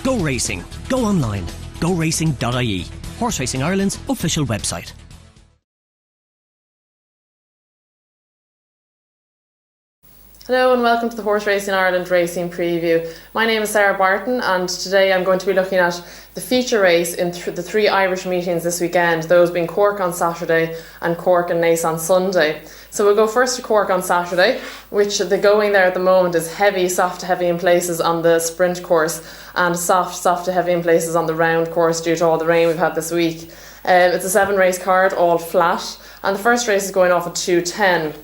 Go racing. Go online. GoRacing.ie. Horse Racing Ireland's official website. Hello and welcome to the Horse Racing Ireland Racing Preview. My name is Sarah Barton and today I'm going to be looking at the feature race in the three Irish meetings this weekend, those being Cork on Saturday and Cork and Naas on Sunday. So we'll go first to Cork on Saturday, which the going there at the moment is heavy, soft to heavy in places on the sprint course and soft to heavy in places on the round course due to all the rain we've had this week. It's a 7 race card, all flat, and the first race is going off at 2:10.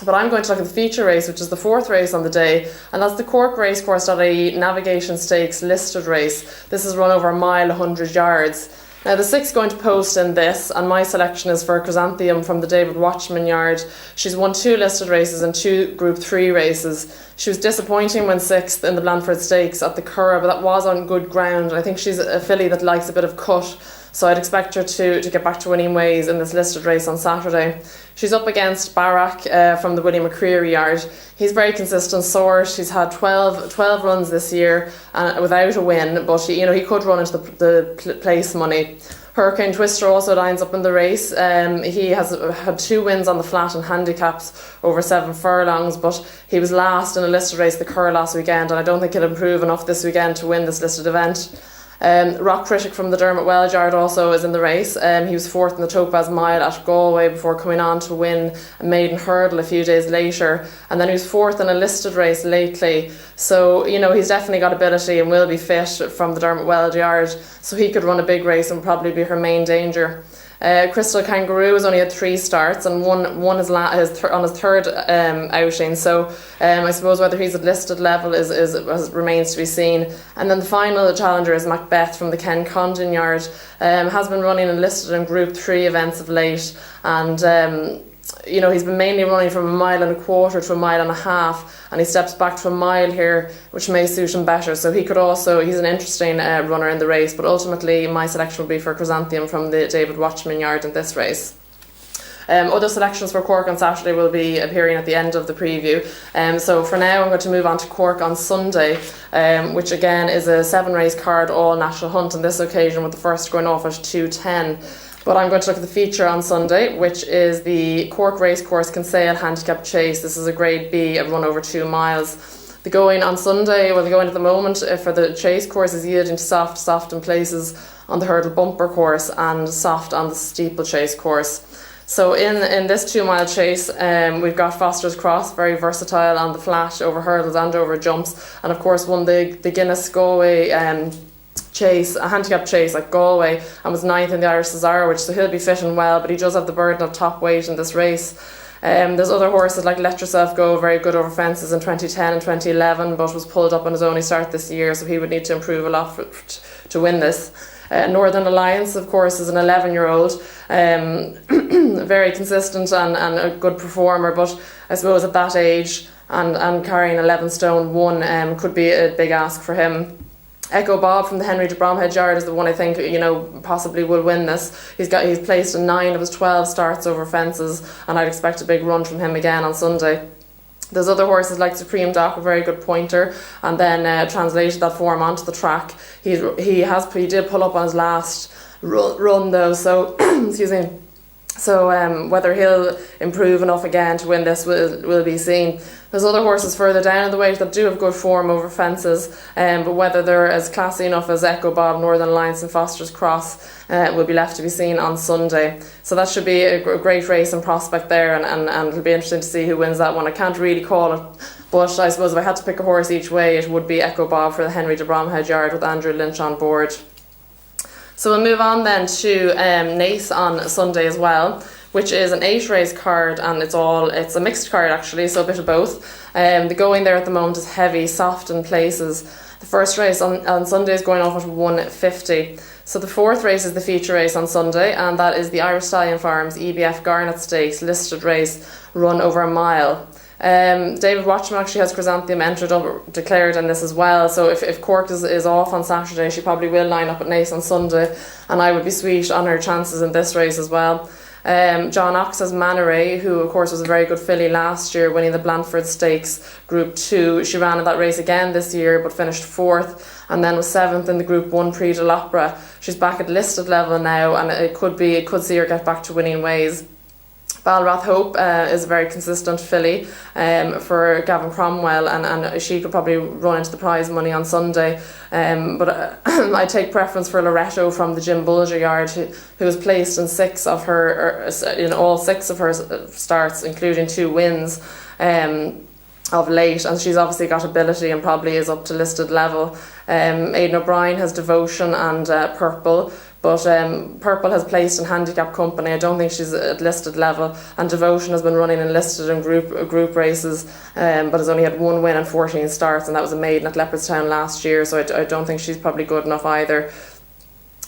But I'm going to look at the feature race, which is the fourth race on the day, and that's the Cork Racecourse.ie Navigation Stakes listed race. This is run over a mile, 100 yards. Now the 6 going to post in this, and my selection is for Chrysanthemum from the David Watchman yard. She's won 2 listed races and 2 Group 3 races. She was disappointing when 6th in the Blandford Stakes at the Curragh, but that was on good ground. I think she's a filly that likes a bit of cut, so I'd expect her to get back to winning ways in this listed race on Saturday. She's up against Barak from the William McCreary yard. He's very consistent sort. He's had 12 runs this year without a win, but he could run into the place money. Hurricane Twister also lines up in the race. He has had 2 wins on the flat and handicaps over 7 furlongs, but he was last in a listed race, the Curragh, last weekend, and I don't think he'll improve enough this weekend to win this listed event. Rock Critic from the Dermot Wells yard also is in the race. He was 4th in the Topaz Mile at Galway before coming on to win a maiden hurdle a few days later, and then he was 4th in a listed race lately, so he's definitely got ability and will be fit from the Dermot Wells yard, so he could run a big race and probably be her main danger. Crystal Kangaroo has only had 3 starts and one is on his third outing, so I suppose whether he's at listed level is remains to be seen. And then the final challenger is Macbeth from the Ken Condon yard. Has been running in listed and Group 3 events of late, and he's been mainly running from 1.25 miles to 1.5 miles, and he steps back to a mile here, which may suit him better. So he's an interesting runner in the race, but ultimately my selection will be for Chrysanthemum from the David Watchman yard in this race. Other selections for Cork on Saturday will be appearing at the end of the preview. So for now I'm going to move on to Cork on Sunday, which again is a 7 race card, all national hunt on this occasion, with the first going off at 2:10. But I'm going to look at the feature on Sunday, which is the Cork Racecourse Kinsale Handicap Chase. This is a Grade B, a run over 2 miles. The going on Sunday, the going at the moment for the chase course is yielding to soft in places on the hurdle bumper course and soft on the steeplechase course. So in this 2 mile chase, we've got Foster's Cross, very versatile on the flat, over hurdles and over jumps, and of course won the Guinness Galway chase, a handicap chase at Galway, and was 9th in the Irish Cesarewitch, so he'll be fit and well, but he does have the burden of top weight in this race. There's other horses like Let Yourself Go, very good over fences in 2010 and 2011, but was pulled up on his only start this year, so he would need to improve a lot to win this. Northern Alliance, of course, is an 11-year-old, very consistent and a good performer, but I suppose at that age and carrying 11 stone 1 could be a big ask for him. Echo Bob from the Henry de Bromhead yard is the one I think possibly will win this. He's placed in 9 of his 12 starts over fences, and I'd expect a big run from him again on Sunday. There's other horses like Supreme Doc, a very good pointer, and then translated that form onto the track. He did pull up on his last run though, so excuse me. So whether he'll improve enough again to win this will be seen. There's other horses further down in the weight that do have good form over fences, but whether they're as classy enough as Echo Bob, Northern Alliance and Foster's Cross will be left to be seen on Sunday. So that should be a great race and prospect there, and it'll be interesting to see who wins that one. I can't really call it, but I suppose if I had to pick a horse each way, it would be Echo Bob for the Henry de Bromhead yard with Andrew Lynch on board. So we'll move on then to Naas on Sunday as well, which is an 8 race card, and it's a mixed card actually, so a bit of both. The going there at the moment is heavy, soft in places. The first race on Sunday is going off at 1:50. So the fourth race is the feature race on Sunday, and that is the Irish Stallion Farms EBF Garnet Stakes listed race, run over a mile. David Watchman actually has Chrysanthemum declared in this as well, so if Cork is off on Saturday, she probably will line up at Naas on Sunday, and I would be sweet on her chances in this race as well. John Ox's Manoré, who of course was a very good filly last year, winning the Blandford Stakes Group 2. She ran in that race again this year but finished 4th, and then was 7th in the Group 1 Prix de l'Opera. She's back at listed level now, and it could see her get back to winning ways. Balrath Hope is a very consistent filly for Gavin Cromwell, and she could probably run into the prize money on Sunday. But I take preference for Loretto from the Jim Bulger yard, who was placed in all six of her starts, including 2 wins of late, and she's obviously got ability and probably is up to listed level. Aidan O'Brien has Devotion and Purple, but Purple has placed in handicap company. I don't think she's at listed level, and Devotion has been running in listed and group races, but has only had 1 win and 14 starts, and that was a maiden at Leopardstown last year, so I don't think she's probably good enough either.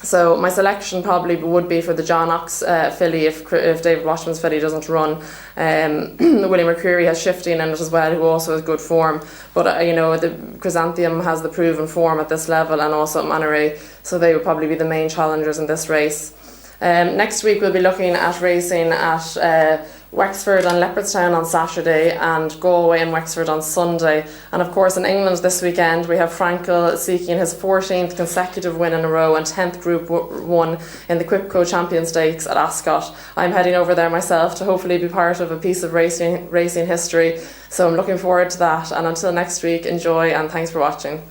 So my selection probably would be for the John Ox filly if David Washman's filly doesn't run. William McCreary has Shifting in it as well, who also has good form. But the Chrysanthemum has the proven form at this level, and also Manoré. So they would probably be the main challengers in this race. Next week we'll be looking at racing at Wexford and Leopardstown on Saturday, and Galway and Wexford on Sunday. And of course in England this weekend we have Frankel seeking his 14th consecutive win in a row and 10th Group 1 in the Quipco Champion Stakes at Ascot. I'm heading over there myself to hopefully be part of a piece of racing history, so I'm looking forward to that. And until next week, enjoy, and thanks for watching.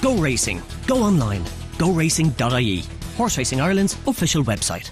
Go racing. Go online. GoRacing.ie. Horse Racing Ireland's official website.